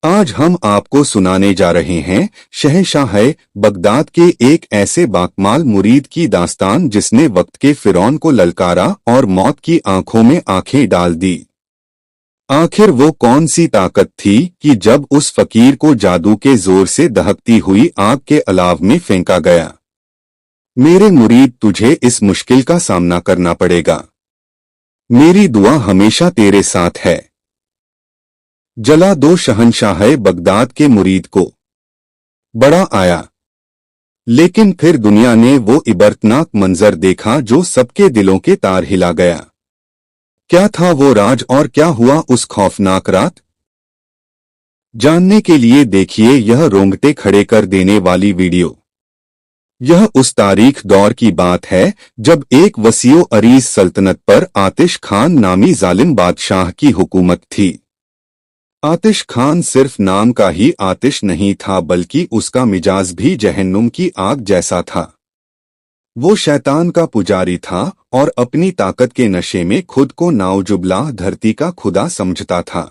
आज हम आपको सुनाने जा रहे हैं शहंशाह बगदाद के एक ऐसे बाकमाल मुरीद की दास्तान जिसने वक्त के फिरौन को ललकारा और मौत की आंखों में आंखें डाल दी। आखिर वो कौन सी ताकत थी कि जब उस फकीर को जादू के जोर से दहकती हुई आग के अलाव में फेंका गया। मेरे मुरीद, तुझे इस मुश्किल का सामना करना पड़ेगा। मेरी दुआ हमेशा तेरे साथ है। जला दो शहंशाह बगदाद के मुरीद को। बड़ा आया, लेकिन फिर दुनिया ने वो इबरतनाक मंजर देखा जो सबके दिलों के तार हिला गया। क्या था वो राज और क्या हुआ उस खौफनाक रात? जानने के लिए देखिए यह रोंगटे खड़े कर देने वाली वीडियो। यह उस तारीख दौर की बात है जब एक वसीओ अरीज सल्तनत पर आतिश खान नामी जालिम बादशाह की हुकूमत थी। आतिश खान सिर्फ नाम का ही आतिश नहीं था, बल्कि उसका मिजाज भी जहन्नुम की आग जैसा था। वो शैतान का पुजारी था और अपनी ताकत के नशे में खुद को नाउजुबिल्लाह धरती का खुदा समझता था।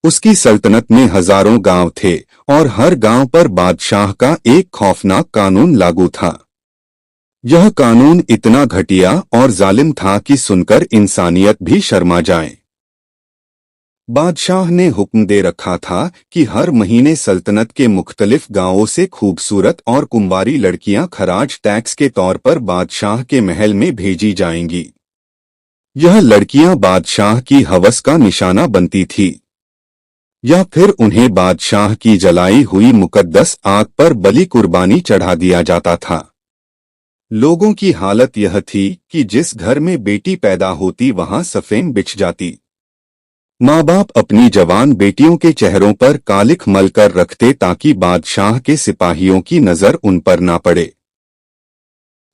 उसकी सल्तनत में हजारों गांव थे और हर गांव पर बादशाह का एक खौफनाक कानून लागू था। यह कानून इतना घटिया और जालिम था कि सुनकर इंसानियत भी शर्मा जाए। बादशाह ने हुक्म दे रखा था कि हर महीने सल्तनत के मुख्तलिफ गांवों से खूबसूरत और कुंवारी लड़कियां खराज टैक्स के तौर पर बादशाह के महल में भेजी जाएंगी। यह लड़कियां बादशाह की हवस का निशाना बनती थी, या फिर उन्हें बादशाह की जलाई हुई मुकद्दस आग पर बलि कुर्बानी चढ़ा दिया जाता था। लोगों की हालत यह थी कि जिस घर में बेटी पैदा होती वहां सफेद बिछ जाती। माँ बाप अपनी जवान बेटियों के चेहरों पर कालिख मल कर रखते ताकि बादशाह के सिपाहियों की नजर उन पर ना पड़े।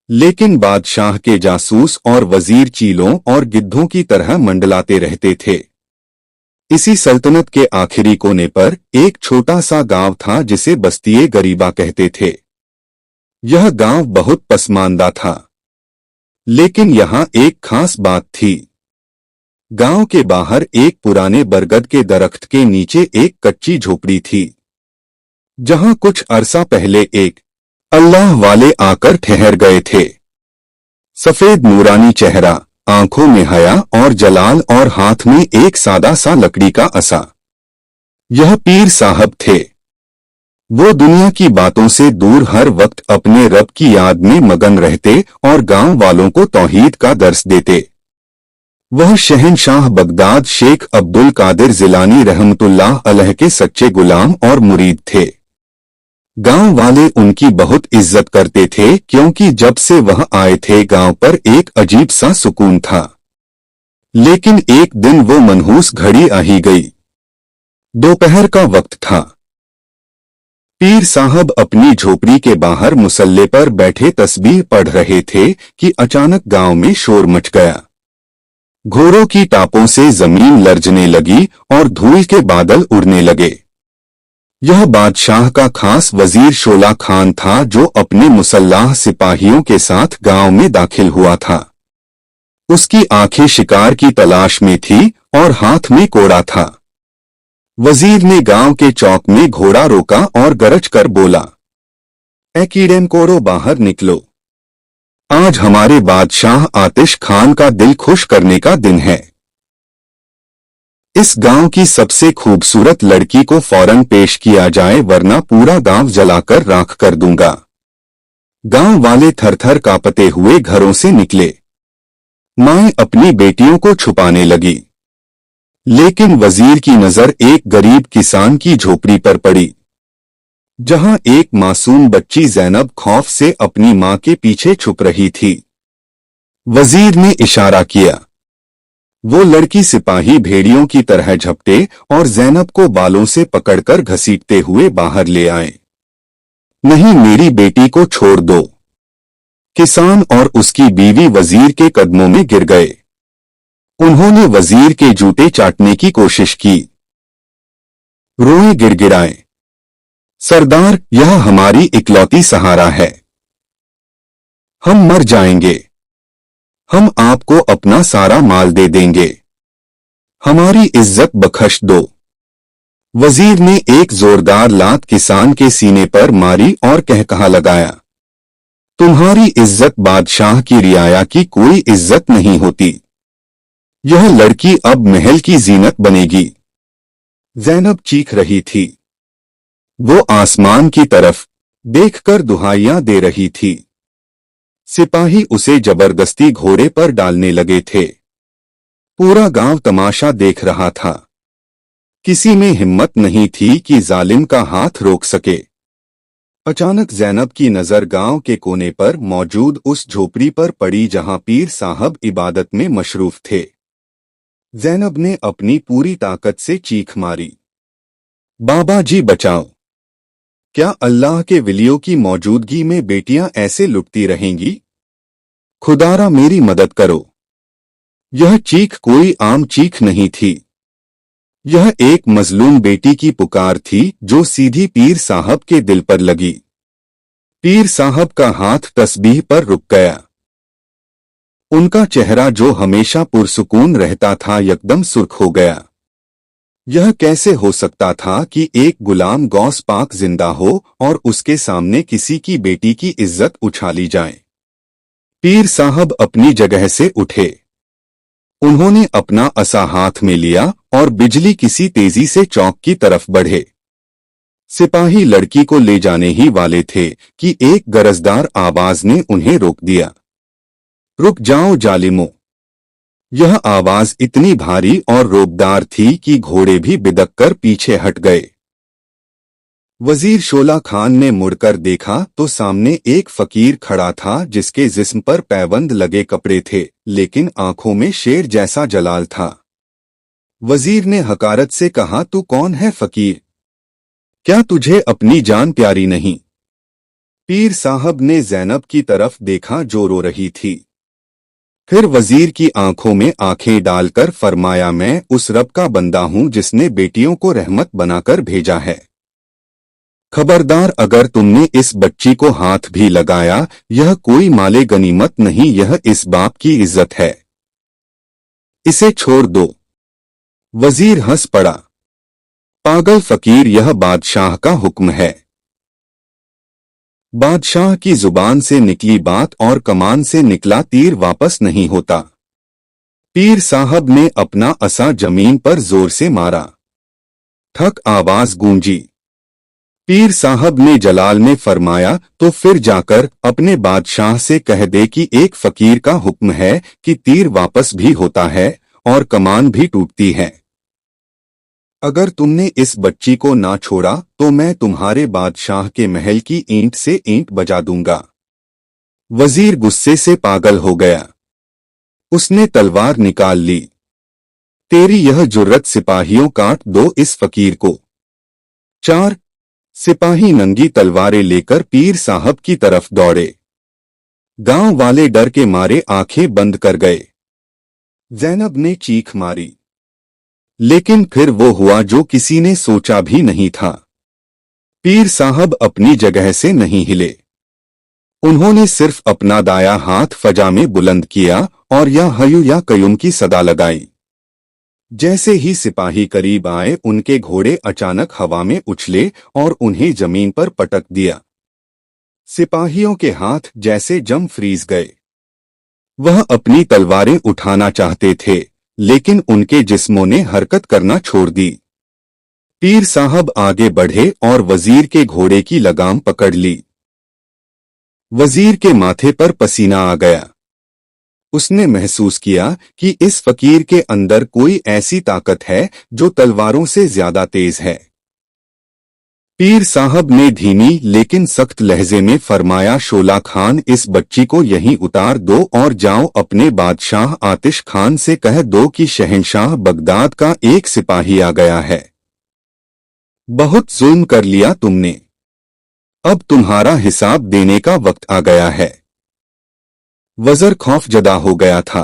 लेकिन बादशाह के जासूस और वजीर चीलों और गिद्धों की तरह मंडलाते रहते थे। इसी सल्तनत के आखिरी कोने पर एक छोटा सा गांव था जिसे बस्तिए गरीबा कहते थे। यह गांव बहुत पसमानदा था, लेकिन यहाँ एक खास बात थी। गांव के बाहर एक पुराने बरगद के दरख्त के नीचे एक कच्ची झोपड़ी थी, जहां कुछ अरसा पहले एक अल्लाह वाले आकर ठहर गए थे। सफेद नूरानी चेहरा, आंखों में हया और जलाल और हाथ में एक सादा सा लकड़ी का असा। यह पीर साहब थे। वो दुनिया की बातों से दूर हर वक्त अपने रब की याद में मगन रहते और गांव वालों को तौहीद का दर्स देते। वह शहंशाह बगदाद शेख अब्दुल कादिर जिलानी रहमतुल्लाह अलैह के सच्चे गुलाम और मुरीद थे। गांव वाले उनकी बहुत इज्जत करते थे क्योंकि जब से वह आए थे गांव पर एक अजीब सा सुकून था। लेकिन एक दिन वो मनहूस घड़ी आ ही गई। दोपहर का वक्त था। पीर साहब अपनी झोपड़ी के बाहर मुसल्ले पर बैठे तस्बीह पढ़ रहे थे कि अचानक गांव में शोर मच गया। घोड़ों की टापों से जमीन लरजने लगी और धूल के बादल उड़ने लगे। यह बादशाह का खास वजीर शोला खान था जो अपने मुसल्लाह सिपाहियों के साथ गांव में दाखिल हुआ था। उसकी आंखें शिकार की तलाश में थी और हाथ में कोड़ा था। वजीर ने गांव के चौक में घोड़ा रोका और गरज कर बोला, ए कीड़ेमकोड़ों, बाहर निकलो। आज हमारे बादशाह आतिश खान का दिल खुश करने का दिन है। इस गांव की सबसे खूबसूरत लड़की को फौरन पेश किया जाए, वरना पूरा गांव जलाकर राख कर दूंगा। गांव वाले थरथर कांपते हुए घरों से निकले। माएं अपनी बेटियों को छुपाने लगी, लेकिन वजीर की नजर एक गरीब किसान की झोपड़ी पर पड़ी, जहां एक मासूम बच्ची जैनब खौफ से अपनी मां के पीछे छुप रही थी। वजीर ने इशारा किया। वो लड़की सिपाही भेड़ियों की तरह झपटे और जैनब को बालों से पकड़कर घसीटते हुए बाहर ले आए। नहीं, मेरी बेटी को छोड़ दो। किसान और उसकी बीवी वजीर के कदमों में गिर गए। उन्होंने वजीर के जूते चाटने की कोशिश की। रोए गिड़गिड़ाए, सरदार, यह हमारी इकलौती सहारा है। हम मर जाएंगे। हम आपको अपना सारा माल दे देंगे। हमारी इज्जत बख्श दो। वजीर ने एक जोरदार लात किसान के सीने पर मारी और कहकहा लगाया, तुम्हारी इज्जत बादशाह की रियाया की कोई इज्जत नहीं होती। यह लड़की अब महल की जीनत बनेगी। ज़ैनब चीख रही थी। वो आसमान की तरफ देखकर दुहाइयां दे रही थी। सिपाही उसे जबरदस्ती घोड़े पर डालने लगे थे। पूरा गांव तमाशा देख रहा था। किसी में हिम्मत नहीं थी कि जालिम का हाथ रोक सके। अचानक ज़ैनब की नजर गांव के कोने पर मौजूद उस झोपड़ी पर पड़ी जहां पीर साहब इबादत में मशरूफ थे। ज़ैनब ने अपनी पूरी ताकत से चीख मारी, बाबा जी बचाओ! क्या अल्लाह के वलियों की मौजूदगी में बेटियां ऐसे लुटती रहेंगी? खुदारा मेरी मदद करो। यह चीख कोई आम चीख नहीं थी। यह एक मजलूम बेटी की पुकार थी जो सीधी पीर साहब के दिल पर लगी। पीर साहब का हाथ तस्बीह पर रुक गया। उनका चेहरा जो हमेशा पुरसुकून रहता था यकदम सुर्ख हो गया। यह कैसे हो सकता था कि एक गुलाम गौस पाक जिंदा हो और उसके सामने किसी की बेटी की इज्जत उछाली जाए। पीर साहब अपनी जगह से उठे। उन्होंने अपना असा हाथ में लिया और बिजली किसी तेजी से चौक की तरफ बढ़े। सिपाही लड़की को ले जाने ही वाले थे कि एक गरजदार आवाज ने उन्हें रोक दिया। रुक जाओ जालिमों! यह आवाज इतनी भारी और रोबदार थी कि घोड़े भी बिदककर पीछे हट गए। वजीर शोला खान ने मुड़कर देखा तो सामने एक फकीर खड़ा था जिसके जिस्म पर पैबंद लगे कपड़े थे, लेकिन आंखों में शेर जैसा जलाल था। वजीर ने हकारत से कहा, तू कौन है फकीर? क्या तुझे अपनी जान प्यारी नहीं? पीर साहब ने ज़ैनब की तरफ देखा जो रो रही थी। फिर वजीर की आंखों में आंखें डालकर फरमाया, मैं उस रब का बंदा हूं जिसने बेटियों को रहमत बनाकर भेजा है। खबरदार, अगर तुमने इस बच्ची को हाथ भी लगाया, यह कोई माले गनीमत नहीं, यह इस बाप की इज्जत है। इसे छोड़ दो। वजीर हंस पड़ा। पागल फकीर, यह बादशाह का हुक्म है। बादशाह की जुबान से निकली बात और कमान से निकला तीर वापस नहीं होता। पीर साहब ने अपना असा जमीन पर जोर से मारा। ठक आवाज गूंजी। पीर साहब ने जलाल में फरमाया, तो फिर जाकर अपने बादशाह से कह दे कि एक फकीर का हुक्म है कि तीर वापस भी होता है और कमान भी टूटती है। अगर तुमने इस बच्ची को ना छोड़ा तो मैं तुम्हारे बादशाह के महल की ईंट से ईंट बजा दूंगा। वजीर गुस्से से पागल हो गया। उसने तलवार निकाल ली। तेरी यह जुर्रत, सिपाहियों काट दो इस फकीर को। 4 सिपाही नंगी तलवारें लेकर पीर साहब की तरफ दौड़े। गांव वाले डर के मारे आंखें बंद कर गए। ज़ैनब ने चीख मारी, लेकिन फिर वो हुआ जो किसी ने सोचा भी नहीं था। पीर साहब अपनी जगह से नहीं हिले। उन्होंने सिर्फ अपना दाया हाथ फजा में बुलंद किया और या हयू या कयुम की सदा लगाई। जैसे ही सिपाही करीब आए, उनके घोड़े अचानक हवा में उछले और उन्हें जमीन पर पटक दिया। सिपाहियों के हाथ जैसे जम फ्रीज गए। वह अपनी तलवारें उठाना चाहते थे, लेकिन उनके जिस्मों ने हरकत करना छोड़ दी। पीर साहब आगे बढ़े और वजीर के घोड़े की लगाम पकड़ ली। वजीर के माथे पर पसीना आ गया। उसने महसूस किया कि इस फकीर के अंदर कोई ऐसी ताकत है जो तलवारों से ज्यादा तेज है। पीर साहब ने धीमी लेकिन सख्त लहजे में फरमाया, शोला खान, इस बच्ची को यहीं उतार दो और जाओ अपने बादशाह आतिश खान से कह दो कि शहंशाह बगदाद का एक सिपाही आ गया है। बहुत जुल्म कर लिया तुमने, अब तुम्हारा हिसाब देने का वक्त आ गया है। वज़र खौफजदा हो गया था।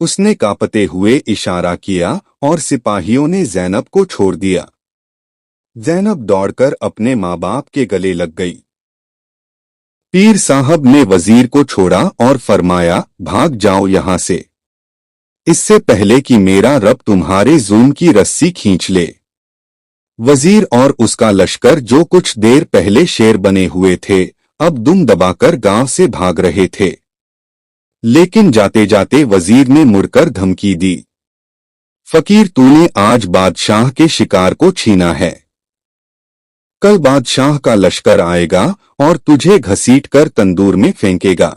उसने कांपते हुए इशारा किया और सिपाहियों ने ज़ैनब को छोड़ दिया। ज़ैनब दौड़कर अपने माँ बाप के गले लग गई। पीर साहब ने वजीर को छोड़ा और फरमाया, भाग जाओ यहां से, इससे पहले कि मेरा रब तुम्हारे जुल्म की रस्सी खींच ले। वजीर और उसका लश्कर जो कुछ देर पहले शेर बने हुए थे, अब दुम दबाकर गांव से भाग रहे थे। लेकिन जाते जाते वजीर ने मुड़कर धमकी दी, फकीर, तूने आज बादशाह के शिकार को छीना है। कल बादशाह का लश्कर आएगा और तुझे घसीटकर तंदूर में फेंकेगा।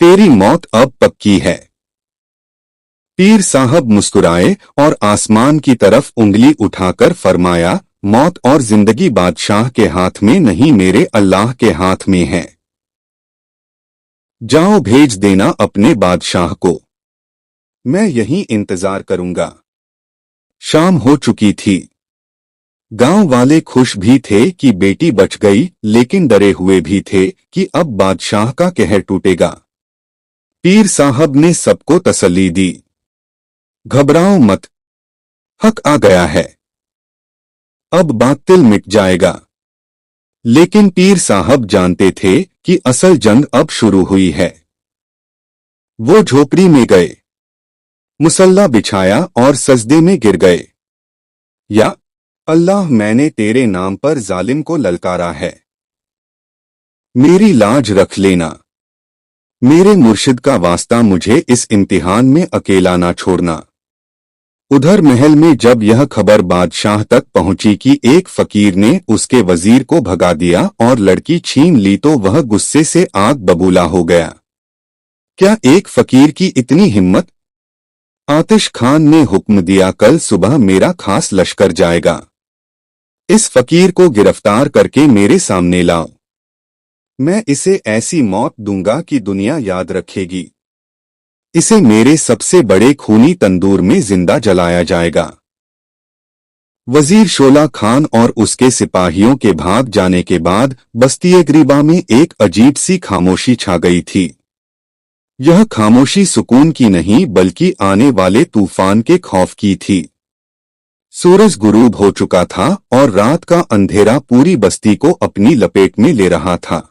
तेरी मौत अब पक्की है। पीर साहब मुस्कुराए और आसमान की तरफ उंगली उठाकर फरमाया, मौत और जिंदगी बादशाह के हाथ में नहीं, मेरे अल्लाह के हाथ में है। जाओ, भेज देना अपने बादशाह को, मैं यहीं इंतजार करूंगा। शाम हो चुकी थी। गांव वाले खुश भी थे कि बेटी बच गई, लेकिन डरे हुए भी थे कि अब बादशाह का कहर टूटेगा। पीर साहब ने सबको तसल्ली दी, घबराओ मत, हक आ गया है, अब बातिल मिट जाएगा। लेकिन पीर साहब जानते थे कि असल जंग अब शुरू हुई है। वो झोपड़ी में गए, मुसल्ला बिछाया और सजदे में गिर गए। या अल्लाह, मैंने तेरे नाम पर जालिम को ललकारा है, मेरी लाज रख लेना। मेरे मुर्शिद का वास्ता, मुझे इस इम्तिहान में अकेला ना छोड़ना। उधर महल में जब यह खबर बादशाह तक पहुंची कि एक फकीर ने उसके वजीर को भगा दिया और लड़की छीन ली, तो वह गुस्से से आग बबूला हो गया। क्या एक फकीर की इतनी हिम्मत? आतिश खान ने हुक्म दिया, कल सुबह मेरा खास लश्कर जाएगा, इस फकीर को गिरफ्तार करके मेरे सामने लाओ। मैं इसे ऐसी मौत दूंगा कि दुनिया याद रखेगी। इसे मेरे सबसे बड़े खूनी तंदूर में जिंदा जलाया जाएगा। वजीर शोला खान और उसके सिपाहियों के भाग जाने के बाद बस्ती गरीबा में एक अजीब सी खामोशी छा गई थी। यह खामोशी सुकून की नहीं, बल्कि आने वाले तूफान के खौफ की थी। सूरज गुरूब हो चुका था और रात का अंधेरा पूरी बस्ती को अपनी लपेट में ले रहा था।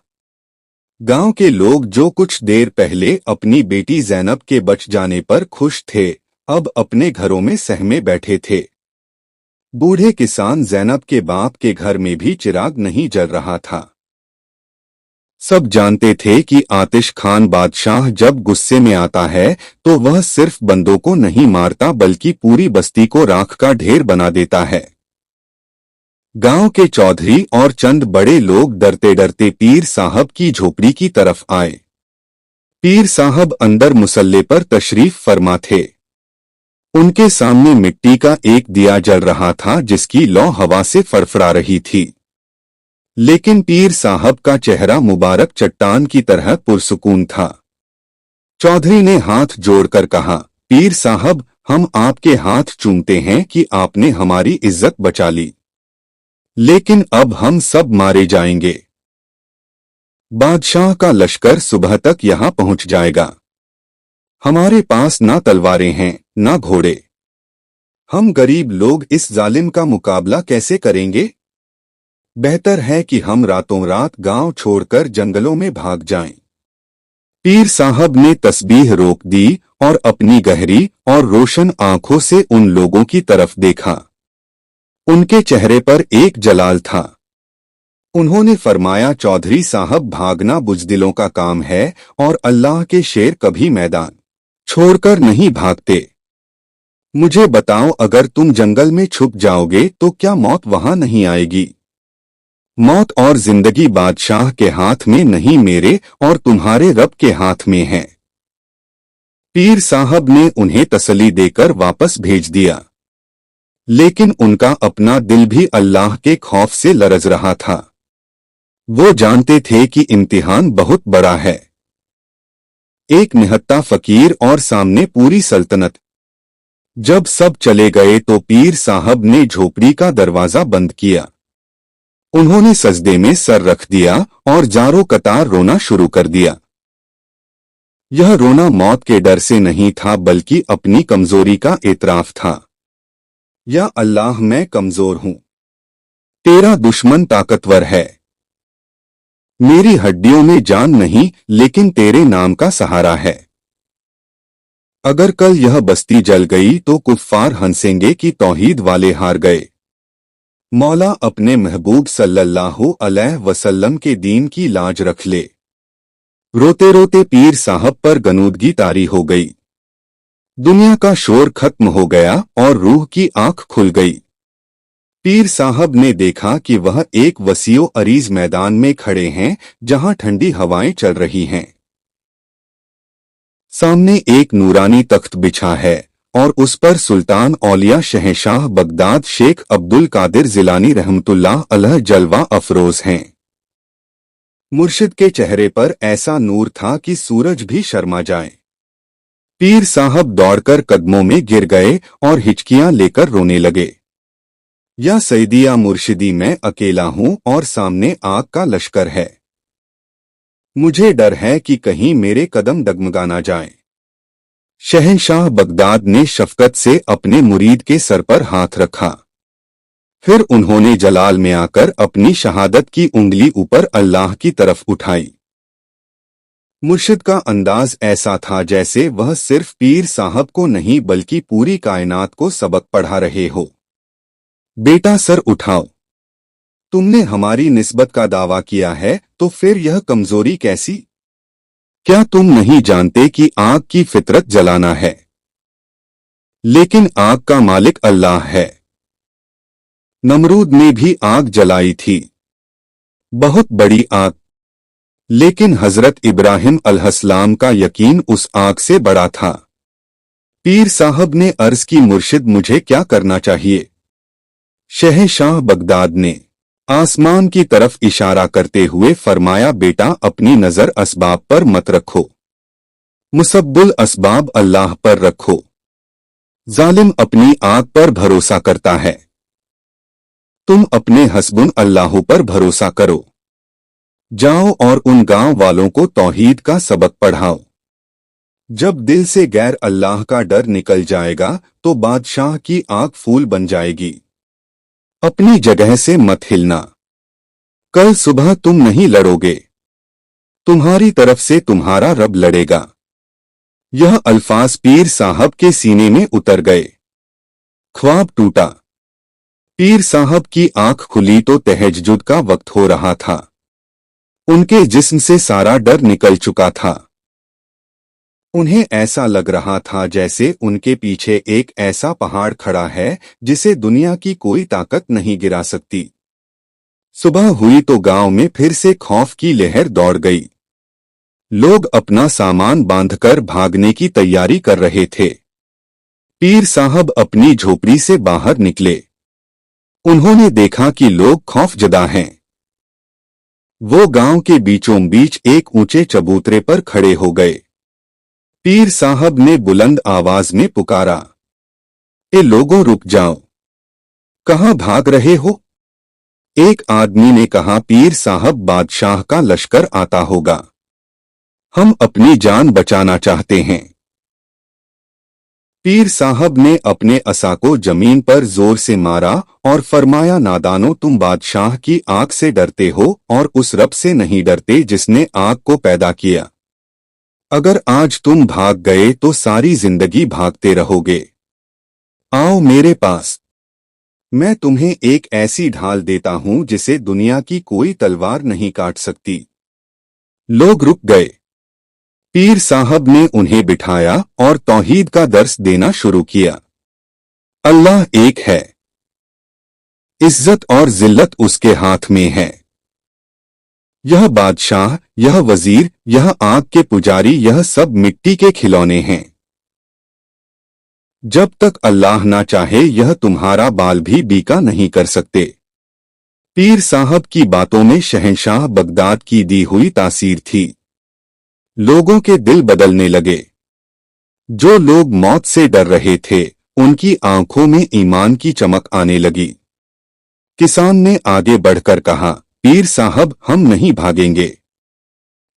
गांव के लोग जो कुछ देर पहले अपनी बेटी जैनब के बच जाने पर खुश थे, अब अपने घरों में सहमे बैठे थे। बूढ़े किसान जैनब के बाप के घर में भी चिराग नहीं जल रहा था। सब जानते थे कि आतिश खान बादशाह जब गुस्से में आता है तो वह सिर्फ बंदों को नहीं मारता, बल्कि पूरी बस्ती को राख का ढेर बना देता है। गांव के चौधरी और चंद बड़े लोग डरते डरते पीर साहब की झोपड़ी की तरफ आए। पीर साहब अंदर मुसल्ले पर तशरीफ फरमा थे। उनके सामने मिट्टी का एक दिया जल रहा था, जिसकी लौ हवा से फड़फड़ा रही थी। लेकिन पीर साहब का चेहरा मुबारक चट्टान की तरह पुरसुकून था। चौधरी ने हाथ जोड़कर कहा, पीर साहब, हम आपके हाथ चूमते हैं कि आपने हमारी इज्जत बचा ली, लेकिन अब हम सब मारे जाएंगे। बादशाह का लश्कर सुबह तक यहाँ पहुंच जाएगा। हमारे पास ना तलवारें हैं ना घोड़े। हम गरीब लोग इस जालिम का मुकाबला कैसे करेंगे? बेहतर है कि हम रातों रात गांव छोड़कर जंगलों में भाग जाएं। पीर साहब ने तस्बीह रोक दी और अपनी गहरी और रोशन आंखों से उन लोगों की तरफ देखा। उनके चेहरे पर एक जलाल था। उन्होंने फरमाया, चौधरी साहब, भागना बुजदिलों का काम है और अल्लाह के शेर कभी मैदान छोड़कर नहीं भागते। मुझे बताओ, अगर तुम जंगल में छुप जाओगे तो क्या मौत वहां नहीं आएगी? मौत और जिंदगी बादशाह के हाथ में नहीं, मेरे और तुम्हारे रब के हाथ में है। पीर साहब ने उन्हें तसल्ली देकर वापस भेज दिया, लेकिन उनका अपना दिल भी अल्लाह के खौफ से लरज रहा था। वो जानते थे कि इम्तिहान बहुत बड़ा है। एक निहत्था फकीर और सामने पूरी सल्तनत। जब सब चले गए तो पीर साहब ने झोपड़ी का दरवाजा बंद किया। उन्होंने सजदे में सर रख दिया और जारो कतार रोना शुरू कर दिया। यह रोना मौत के डर से नहीं था, बल्कि अपनी कमजोरी का एतराफ था। या अल्लाह, मैं कमजोर हूं, तेरा दुश्मन ताकतवर है। मेरी हड्डियों में जान नहीं, लेकिन तेरे नाम का सहारा है। अगर कल यह बस्ती जल गई तो कुफ्फार हंसेंगे कि तौहीद वाले हार गए। मौला अपने महबूब सल्लल्लाहु अलैहि वसल्लम के दीन की लाज रख ले। रोते रोते पीर साहब पर गनूदगी तारी हो गई। दुनिया का शोर खत्म हो गया और रूह की आंख खुल गई। पीर साहब ने देखा कि वह एक वसीओ अरीज मैदान में खड़े हैं, जहां ठंडी हवाएं चल रही हैं। सामने एक नूरानी तख्त बिछा है और उस पर सुल्तान औलिया शहंशाह बगदाद शेख अब्दुल कादिर जिलानी रहमतुल्लाह अलैह जलवा अफरोज हैं। मुर्शिद के चेहरे पर ऐसा नूर था कि सूरज भी शर्मा जाए। पीर साहब दौड़कर कदमों में गिर गए और हिचकियां लेकर रोने लगे। या सईदिया मुर्शिदी, मैं अकेला हूं और सामने आग का लश्कर है। मुझे डर है कि कहीं मेरे कदम डगमगा ना जाएं। शहंशाह बगदाद ने शफकत से अपने मुरीद के सर पर हाथ रखा। फिर उन्होंने जलाल में आकर अपनी शहादत की उंगली ऊपर अल्लाह की तरफ उठाई। मुर्शिद का अंदाज ऐसा था जैसे वह सिर्फ पीर साहब को नहीं बल्कि पूरी कायनात को सबक पढ़ा रहे हो। बेटा, सर उठाओ। तुमने हमारी निस्बत का दावा किया है, तो फिर यह कमजोरी कैसी? क्या तुम नहीं जानते कि आग की फितरत जलाना है, लेकिन आग का मालिक अल्लाह है। नमरूद ने भी आग जलाई थी, बहुत बड़ी आग, लेकिन हजरत इब्राहिम अलैहिस्सलाम का यकीन उस आग से बड़ा था। पीर साहब ने अर्ज की, मुर्शिद मुझे क्या करना चाहिए? शहंशाह बगदाद ने आसमान की तरफ इशारा करते हुए फरमाया, बेटा अपनी नजर असबाब पर मत रखो, मुसब्बुल असबाब अल्लाह पर रखो। जालिम अपनी आग पर भरोसा करता है, तुम अपने हस्बुन अल्लाह पर भरोसा करो। जाओ और उन गांव वालों को तौहीद का सबक पढ़ाओ। जब दिल से गैर अल्लाह का डर निकल जाएगा तो बादशाह की आग फूल बन जाएगी। अपनी जगह से मत हिलना, कल सुबह तुम नहीं लड़ोगे, तुम्हारी तरफ से तुम्हारा रब लड़ेगा। यह अल्फाज पीर साहब के सीने में उतर गए। ख्वाब टूटा। पीर साहब की आंख खुली तो तहज्जुद का वक्त हो रहा था। उनके जिस्म से सारा डर निकल चुका था। उन्हें ऐसा लग रहा था जैसे उनके पीछे एक ऐसा पहाड़ खड़ा है जिसे दुनिया की कोई ताकत नहीं गिरा सकती। सुबह हुई तो गांव में फिर से खौफ की लहर दौड़ गई। लोग अपना सामान बांधकर भागने की तैयारी कर रहे थे। पीर साहब अपनी झोपड़ी से बाहर निकले। उन्होंने देखा कि लोग खौफजदा हैं। वो गांव के बीचों बीच एक ऊंचे चबूतरे पर खड़े हो गए। पीर साहब ने बुलंद आवाज में पुकारा, ए लोगों, रुक जाओ, कहां भाग रहे हो? एक आदमी ने कहा, पीर साहब बादशाह का लश्कर आता होगा, हम अपनी जान बचाना चाहते हैं। पीर साहब ने अपने असा को जमीन पर जोर से मारा और फरमाया, नादानो, तुम बादशाह की आग से डरते हो और उस रब से नहीं डरते जिसने आग को पैदा किया। अगर आज तुम भाग गए तो सारी जिंदगी भागते रहोगे। आओ मेरे पास, मैं तुम्हें एक ऐसी ढाल देता हूं जिसे दुनिया की कोई तलवार नहीं काट सकती। लोग रुक गए। पीर साहब ने उन्हें बिठाया और तौहीद का दर्स देना शुरू किया। अल्लाह एक है, इज्जत और जिल्लत उसके हाथ में है। यह बादशाह, यह वजीर, यह आग के पुजारी, यह सब मिट्टी के खिलौने हैं। जब तक अल्लाह ना चाहे यह तुम्हारा बाल भी बीका नहीं कर सकते। पीर साहब की बातों में शहंशाह बगदाद की दी हुई तासीर थी। लोगों के दिल बदलने लगे। जो लोग मौत से डर रहे थे उनकी आंखों में ईमान की चमक आने लगी। किसान ने आगे बढ़कर कहा, पीर साहब, हम नहीं भागेंगे,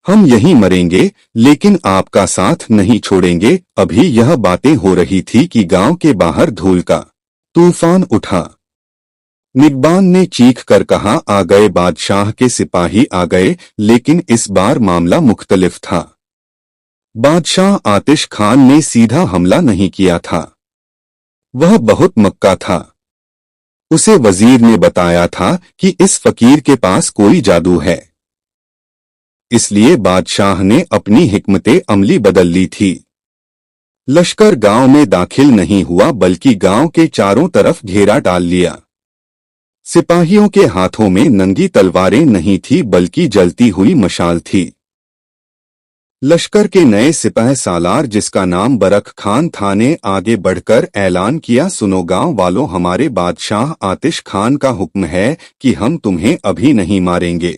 हम यहीं मरेंगे, लेकिन आपका साथ नहीं छोड़ेंगे। अभी यह बातें हो रही थी कि गांव के बाहर धूल का तूफान उठा। निगबान ने चीख कर कहा, आ गए, बादशाह के सिपाही आ गए। लेकिन इस बार मामला मुख्तलिफ था। बादशाह आतिश खान ने सीधा हमला नहीं किया था। वह बहुत मक्का था। उसे वजीर ने बताया था कि इस फकीर के पास कोई जादू है, इसलिए बादशाह ने अपनी हिकमते अमली बदल ली थी। लश्कर गांव में दाखिल नहीं हुआ बल्कि गांव के चारों तरफ घेरा डाल लिया। सिपाहियों के हाथों में नंगी तलवारें नहीं थी बल्कि जलती हुई मशाल थी। लश्कर के नए सिपाही सालार, जिसका नाम बरक खान था, ने आगे बढ़कर ऐलान किया, सुनो गांव वालों, हमारे बादशाह आतिश खान का हुक्म है कि हम तुम्हें अभी नहीं मारेंगे।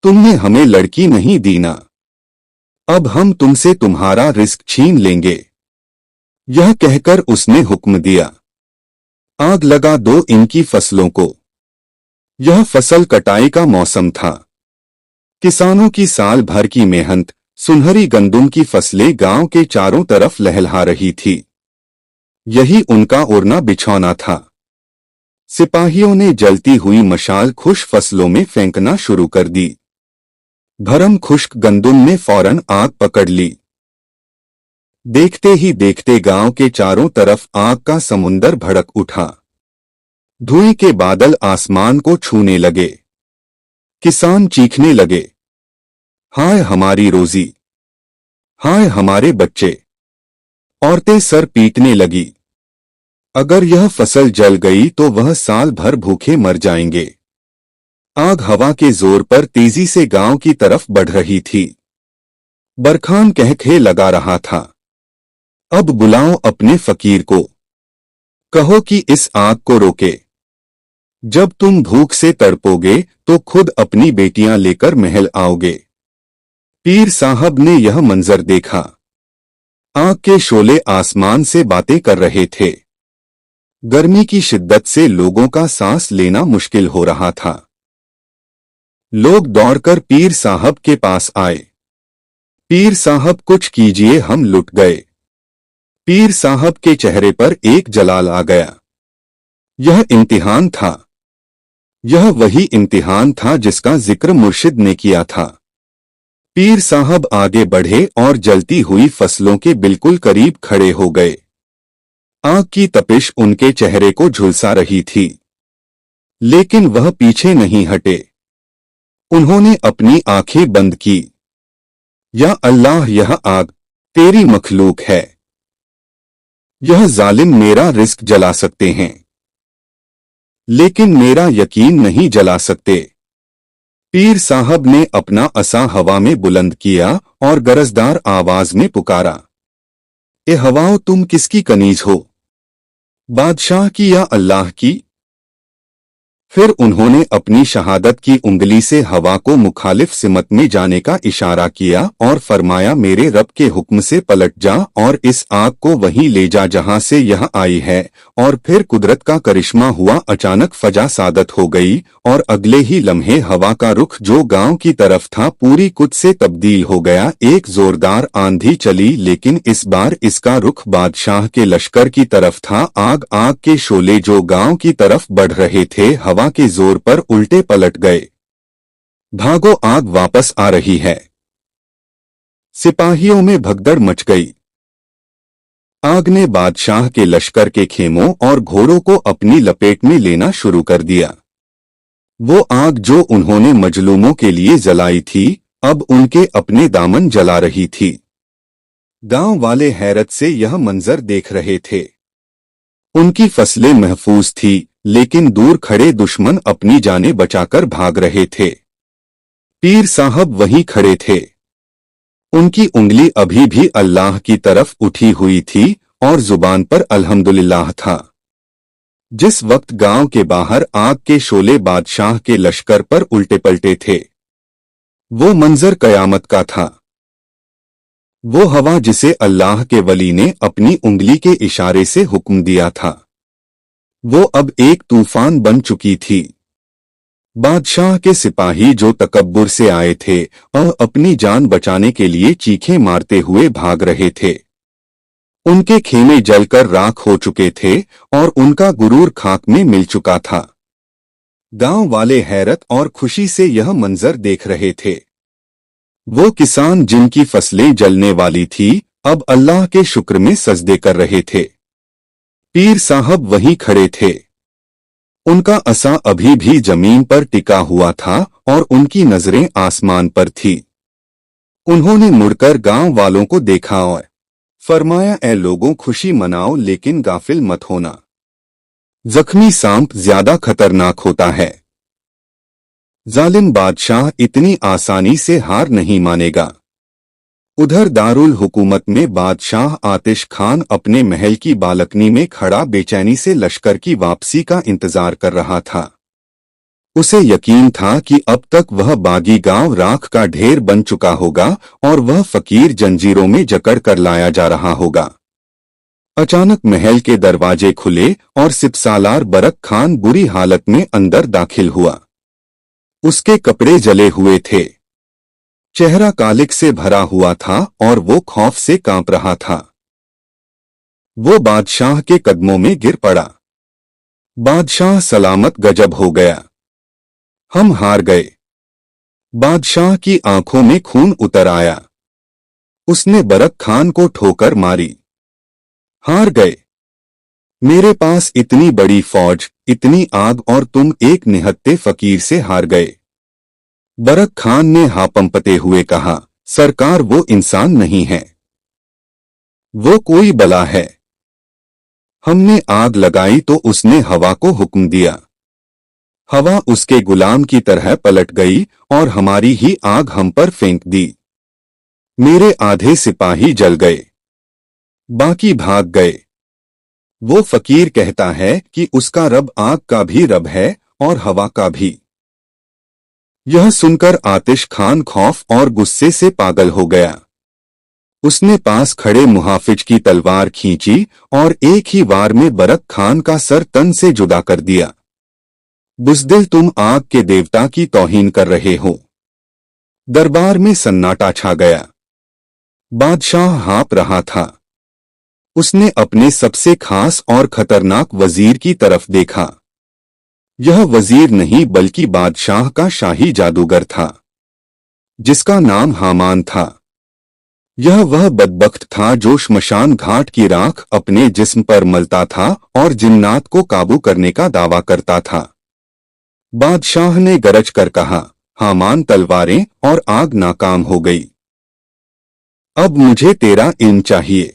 तुमने हमें लड़की नहीं दी ना, अब हम तुमसे तुम्हारा रिस्क छीन लेंगे। यह कहकर उसने हुक्म दिया, आग लगा दो इनकी फसलों को। यह फसल कटाई का मौसम था। किसानों की साल भर की मेहनत, सुनहरी गंदुम की फसलें गांव के चारों तरफ लहलहा रही थी। यही उनका ओढ़ना बिछौना था। सिपाहियों ने जलती हुई मशाल खुश फसलों में फेंकना शुरू कर दी। भरम खुश्क गंदुम ने फौरन आग पकड़ ली। देखते ही देखते गांव के चारों तरफ आग का समुंदर भड़क उठा। धुएं के बादल आसमान को छूने लगे। किसान चीखने लगे, हाय हमारी रोजी, हाय हमारे बच्चे। औरतें सर पीटने लगी, अगर यह फसल जल गई तो वह साल भर भूखे मर जाएंगे। आग हवा के जोर पर तेजी से गांव की तरफ बढ़ रही थी। बरखान कहखे लगा रहा था, अब बुलाओ अपने फकीर को, कहो कि इस आग को रोके। जब तुम भूख से तड़पोगे तो खुद अपनी बेटियां लेकर महल आओगे। पीर साहब ने यह मंजर देखा। आग के शोले आसमान से बातें कर रहे थे। गर्मी की शिद्दत से लोगों का सांस लेना मुश्किल हो रहा था। लोग दौड़कर पीर साहब के पास आए। पीर साहब कुछ कीजिए, हम लुट गए। पीर साहब के चेहरे पर एक जलाल आ गया। यह इम्तिहान था। यह वही इम्तिहान था जिसका जिक्र मुर्शिद ने किया था। पीर साहब आगे बढ़े और जलती हुई फसलों के बिल्कुल करीब खड़े हो गए। आग की तपिश उनके चेहरे को झुलसा रही थी, लेकिन वह पीछे नहीं हटे। उन्होंने अपनी आंखें बंद की। या अल्लाह, यह आग तेरी मखलूक है। यह जालिम मेरा रिस्क जला सकते हैं, लेकिन मेरा यकीन नहीं जला सकते। पीर साहब ने अपना असा हवा में बुलंद किया और गरजदार आवाज में पुकारा, ए हवाओं, तुम किसकी कनीज हो, बादशाह की या अल्लाह की? फिर उन्होंने अपनी शहादत की उंगली से हवा को मुखालिफ सिमत में जाने का इशारा किया और फरमाया, मेरे रब के हुक्म से पलट जा और इस आग को वहीं ले जा जहां से यह आई है। और फिर कुदरत का करिश्मा हुआ। अचानक फजा सादत हो गई और अगले ही लम्हे हवा का रुख जो गांव की तरफ था पूरी कुछ से तब्दील हो गया। एक जोरदार आंधी चली, लेकिन इस बार इसका रुख बादशाह के लश्कर की तरफ था। आग के शोले जो गांव की तरफ बढ़ रहे थे हवा के जोर पर उल्टे पलट गए। भागो, आग वापस आ रही है। सिपाहियों में भगदड़ मच गई। आग ने बादशाह के लश्कर के खेमों और घोड़ों को अपनी लपेट में लेना शुरू कर दिया। वो आग जो उन्होंने मजलूमों के लिए जलाई थी, अब उनके अपने दामन जला रही थी। गांव वाले हैरत से यह मंजर देख रहे थे। उनकी फसलें महफूज थी, लेकिन दूर खड़े दुश्मन अपनी जानें बचाकर भाग रहे थे। पीर साहब वहीं खड़े थे। उनकी उंगली अभी भी अल्लाह की तरफ उठी हुई थी और जुबान पर अल्हम्दुलिल्लाह था। जिस वक्त गांव के बाहर आग के शोले बादशाह के लश्कर पर उल्टे पलटे थे, वो मंजर कयामत का था। वो हवा जिसे अल्लाह के वली ने अपनी उंगली के इशारे से हुक्म दिया था, वो अब एक तूफान बन चुकी थी। बादशाह के सिपाही जो तकब्बुर से आए थे और अपनी जान बचाने के लिए चीखें मारते हुए भाग रहे थे। उनके खेमे जलकर राख हो चुके थे और उनका गुरूर खाक में मिल चुका था। गांव वाले हैरत और खुशी से यह मंजर देख रहे थे। वो किसान जिनकी फसलें जलने वाली थी, अब अल्लाह के शुक्र में सजदे कर रहे थे। पीर साहब वहीं खड़े थे। उनका असा अभी भी जमीन पर टिका हुआ था और उनकी नजरें आसमान पर थी। उन्होंने मुड़कर गांव वालों को देखा और फरमाया, ए लोगों, खुशी मनाओ लेकिन गाफिल मत होना। जख्मी सांप ज्यादा खतरनाक होता है। जालिम बादशाह इतनी आसानी से हार नहीं मानेगा। उधर दारुल हुकूमत में बादशाह आतिश खान अपने महल की बालकनी में खड़ा बेचैनी से लश्कर की वापसी का इंतजार कर रहा था। उसे यकीन था कि अब तक वह बागी गांव राख का ढेर बन चुका होगा और वह फकीर जंजीरों में जकड़ कर लाया जा रहा होगा। अचानक महल के दरवाजे खुले और सिपसालार बरक खान बुरी हालत में अंदर दाखिल हुआ। उसके कपड़े जले हुए थे, चेहरा कालिक से भरा हुआ था और वो खौफ से कांप रहा था। वो बादशाह के कदमों में गिर पड़ा। बादशाह सलामत, गजब हो गया, हम हार गए। बादशाह की आंखों में खून उतर आया। उसने बरक खान को ठोकर मारी। हार गए? मेरे पास इतनी बड़ी फौज, इतनी आग और तुम एक निहत्थे फकीर से हार गए। बरक खान ने हापंपते हुए कहा, सरकार, वो इंसान नहीं है, वो कोई बला है। हमने आग लगाई तो उसने हवा को हुक्म दिया। हवा उसके गुलाम की तरह पलट गई और हमारी ही आग हम पर फेंक दी। मेरे आधे सिपाही जल गए, बाकी भाग गए। वो फकीर कहता है कि उसका रब आग का भी रब है और हवा का भी। यह सुनकर आतिश खान खौफ और गुस्से से पागल हो गया। उसने पास खड़े मुहाफिज की तलवार खींची और एक ही वार में बरक खान का सर तन से जुदा कर दिया। बुज़दिल, तुम आग के देवता की तौहीन कर रहे हो। दरबार में सन्नाटा छा गया। बादशाह हाँप रहा था। उसने अपने सबसे खास और खतरनाक वजीर की तरफ देखा। यह वजीर नहीं बल्कि बादशाह का शाही जादूगर था, जिसका नाम हामान था। यह वह बदबख्त था जो श्मशान घाट की राख अपने जिस्म पर मलता था और जिन्नात को काबू करने का दावा करता था। बादशाह ने गरज कर कहा, हामान, तलवारें और आग नाकाम हो गई। अब मुझे तेरा इल्म चाहिए।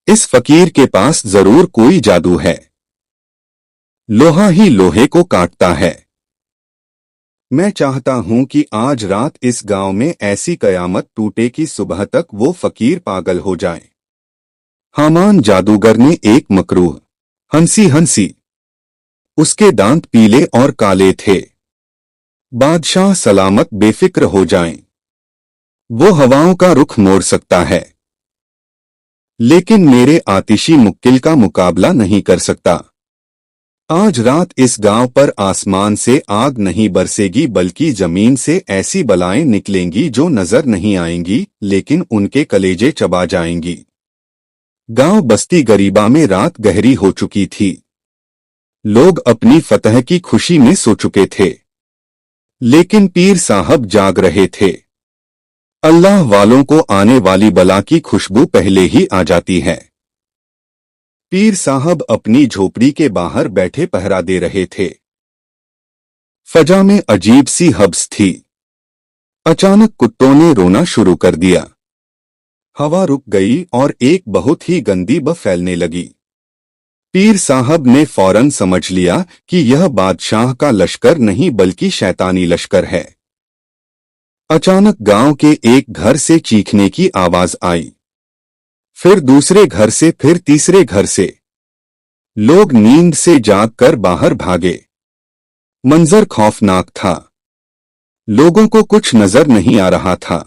इस फकीर के पास जरूर कोई जादू है। लोहा ही लोहे को काटता है। मैं चाहता हूं कि आज रात इस गांव में ऐसी कयामत टूटे कि सुबह तक वो फकीर पागल हो जाए। हामान जादूगर ने एक मकरूह हंसी हंसी। उसके दांत पीले और काले थे। बादशाह सलामत, बेफिक्र हो जाएं। वो हवाओं का रुख मोड़ सकता है, लेकिन मेरे आतिशी मुक्किल का मुकाबला नहीं कर सकता। आज रात इस गांव पर आसमान से आग नहीं बरसेगी बल्कि जमीन से ऐसी बलाएं निकलेंगी जो नजर नहीं आएंगी लेकिन उनके कलेजे चबा जाएंगी। गांव बस्ती गरीबा में रात गहरी हो चुकी थी। लोग अपनी फतह की खुशी में सो चुके थे, लेकिन पीर साहब जाग रहे थे। अल्लाह वालों को आने वाली बला की खुशबू पहले ही आ जाती है। पीर साहब अपनी झोपड़ी के बाहर बैठे पहरा दे रहे थे। फजा में अजीब सी हब्स थी। अचानक कुत्तों ने रोना शुरू कर दिया। हवा रुक गई और एक बहुत ही गंदी बू फैलने लगी। पीर साहब ने फौरन समझ लिया कि यह बादशाह का लश्कर नहीं बल्कि शैतानी लश्कर है। अचानक गांव के एक घर से चीखने की आवाज आई, फिर दूसरे घर से, फिर तीसरे घर से। लोग नींद से जागकर बाहर भागे। मंजर खौफनाक था। लोगों को कुछ नजर नहीं आ रहा था,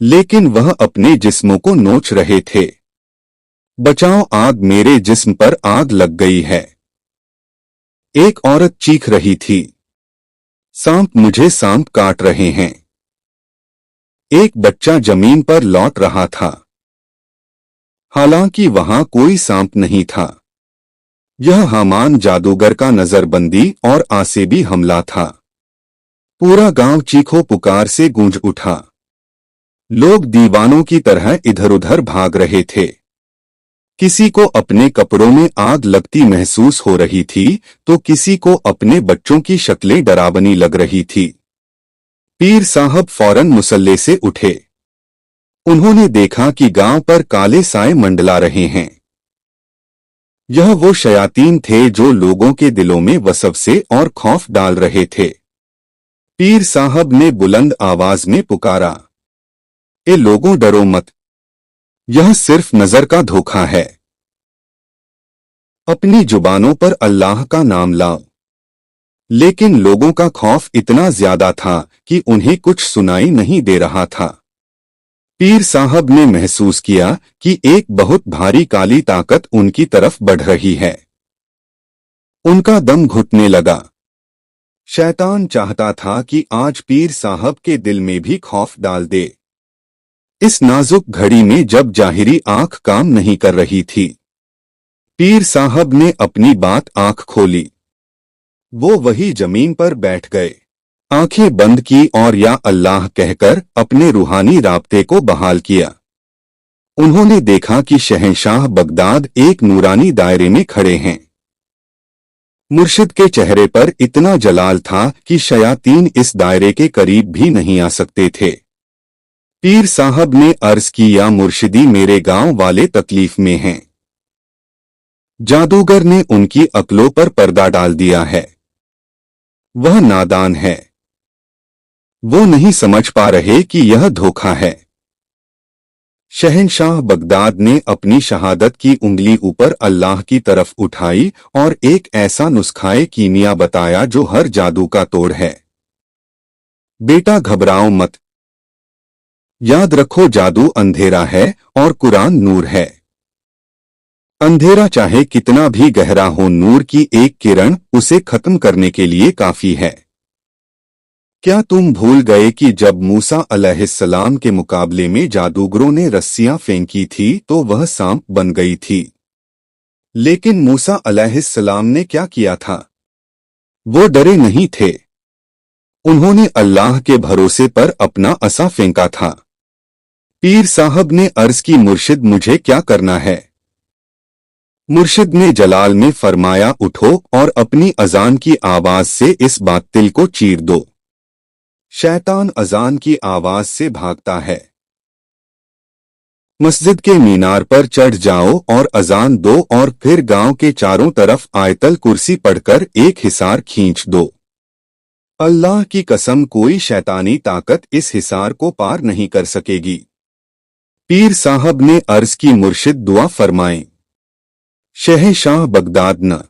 लेकिन वह अपने जिस्मों को नोच रहे थे। बचाओ, आग, मेरे जिस्म पर आग लग गई है। एक औरत चीख रही थी, सांप, मुझे सांप काट रहे हैं। एक बच्चा जमीन पर लौट रहा था। हालांकि वहां कोई सांप नहीं था। यह हामान जादूगर का नजरबंदी और आसेबी हमला था। पूरा गांव चीखों पुकार से गूंज उठा। लोग दीवानों की तरह इधर उधर भाग रहे थे। किसी को अपने कपड़ों में आग लगती महसूस हो रही थी तो किसी को अपने बच्चों की शक्लें डरावनी लग रही थी। पीर साहब फौरन मुसल्ले से उठे। उन्होंने देखा कि गांव पर काले साए मंडला रहे हैं। यह वो शयातीन थे जो लोगों के दिलों में वसवसे और खौफ डाल रहे थे। पीर साहब ने बुलंद आवाज में पुकारा, ए लोगों, डरो मत, यह सिर्फ नजर का धोखा है। अपनी जुबानों पर अल्लाह का नाम लाओ। लेकिन लोगों का खौफ इतना ज्यादा था कि उन्हें कुछ सुनाई नहीं दे रहा था। पीर साहब ने महसूस किया कि एक बहुत भारी काली ताकत उनकी तरफ बढ़ रही है। उनका दम घुटने लगा। शैतान चाहता था कि आज पीर साहब के दिल में भी खौफ डाल दे। इस नाजुक घड़ी में जब जाहिरी आंख काम नहीं कर रही थी, पीर साहब ने अपनी बात आंख खोली। वो वही जमीन पर बैठ गए, आंखें बंद की और या अल्लाह कहकर अपने रूहानी राब्ते को बहाल किया। उन्होंने देखा कि शहंशाह बगदाद एक नूरानी दायरे में खड़े हैं। मुर्शिद के चेहरे पर इतना जलाल था कि शयातीन इस दायरे के करीब भी नहीं आ सकते थे। पीर साहब ने अर्ज की, या मुर्शिदी, मेरे गांव वाले तकलीफ में हैं। जादूगर ने उनकी अक्लों पर पर्दा डाल दिया है। वह नादान है। वो नहीं समझ पा रहे कि यह धोखा है। शहंशाह बगदाद ने अपनी शहादत की उंगली ऊपर अल्लाह की तरफ उठाई और एक ऐसा नुस्खाए कीमिया बताया जो हर जादू का तोड़ है। बेटा, घबराओ मत। याद रखो, जादू अंधेरा है और कुरान नूर है। अंधेरा चाहे कितना भी गहरा हो, नूर की एक किरण उसे खत्म करने के लिए काफी है। क्या तुम भूल गए कि जब मूसा अलैहिस्सलाम के मुकाबले में जादूगरों ने रस्सियां फेंकी थी तो वह सांप बन गई थी? लेकिन मूसा अलैहिस्सलाम ने क्या किया था? वो डरे नहीं थे। उन्होंने अल्लाह के भरोसे पर अपना असा फेंका था। पीर साहब ने अर्ज की, मुर्शिद, मुझे क्या करना है? मुर्शिद ने जलाल में फरमाया, उठो और अपनी अजान की आवाज से इस बातिल को चीर दो। शैतान अजान की आवाज से भागता है। मस्जिद के मीनार पर चढ़ जाओ और अजान दो और फिर गांव के चारों तरफ आयतल कुर्सी पढ़कर एक हिसार खींच दो। अल्लाह की कसम, कोई शैतानी ताकत इस हिसार को पार नहीं कर सकेगी। पीर साहब ने अर्ज की, मुर्शिद, दुआ फरमाएं। शहंशाह बगदाद न